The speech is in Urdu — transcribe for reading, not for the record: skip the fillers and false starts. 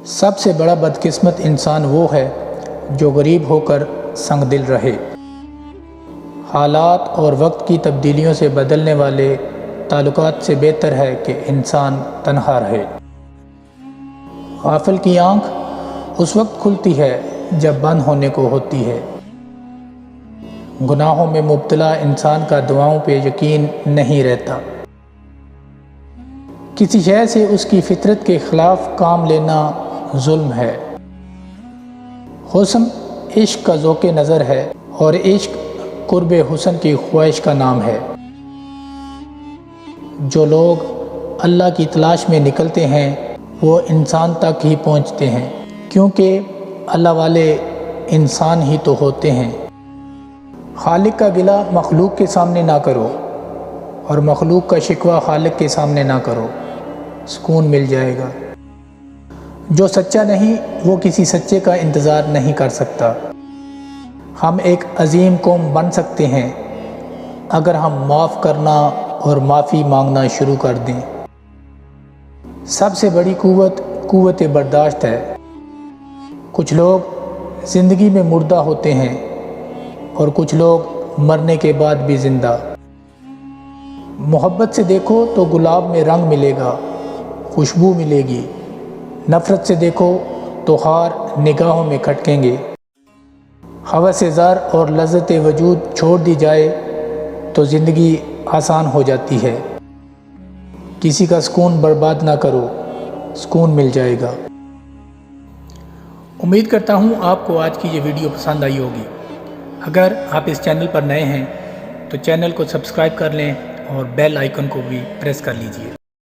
سب سے بڑا بدقسمت انسان وہ ہے جو غریب ہو کر سنگ دل رہے۔ حالات اور وقت کی تبدیلیوں سے بدلنے والے تعلقات سے بہتر ہے کہ انسان تنہا رہے۔ غافل کی آنکھ اس وقت کھلتی ہے جب بند ہونے کو ہوتی ہے۔ گناہوں میں مبتلا انسان کا دعاؤں پہ یقین نہیں رہتا۔ کسی شے سے اس کی فطرت کے خلاف کام لینا ظلم ہے۔ حسن عشق کا ذوق نظر ہے اور عشق قرب حسن کی خواہش کا نام ہے۔ جو لوگ اللہ کی تلاش میں نکلتے ہیں وہ انسان تک ہی پہنچتے ہیں، کیونکہ اللہ والے انسان ہی تو ہوتے ہیں۔ خالق کا گلہ مخلوق کے سامنے نہ کرو اور مخلوق کا شکوہ خالق کے سامنے نہ کرو، سکون مل جائے گا۔ جو سچا نہیں وہ کسی سچے کا انتظار نہیں کر سکتا۔ ہم ایک عظیم قوم بن سکتے ہیں اگر ہم معاف کرنا اور معافی مانگنا شروع کر دیں۔ سب سے بڑی قوت برداشت ہے۔ کچھ لوگ زندگی میں مردہ ہوتے ہیں اور کچھ لوگ مرنے کے بعد بھی زندہ۔ محبت سے دیکھو تو گلاب میں رنگ ملے گا، خوشبو ملے گی۔ نفرت سے دیکھو تو خار نگاہوں میں کھٹکیں گے۔ ہوس زر اور لذت وجود چھوڑ دی جائے تو زندگی آسان ہو جاتی ہے۔ کسی کا سکون برباد نہ کرو، سکون مل جائے گا۔ امید کرتا ہوں آپ کو آج کی یہ ویڈیو پسند آئی ہوگی۔ اگر آپ اس چینل پر نئے ہیں تو چینل کو سبسکرائب کر لیں اور بیل آئیکن کو بھی پریس کر لیجئے۔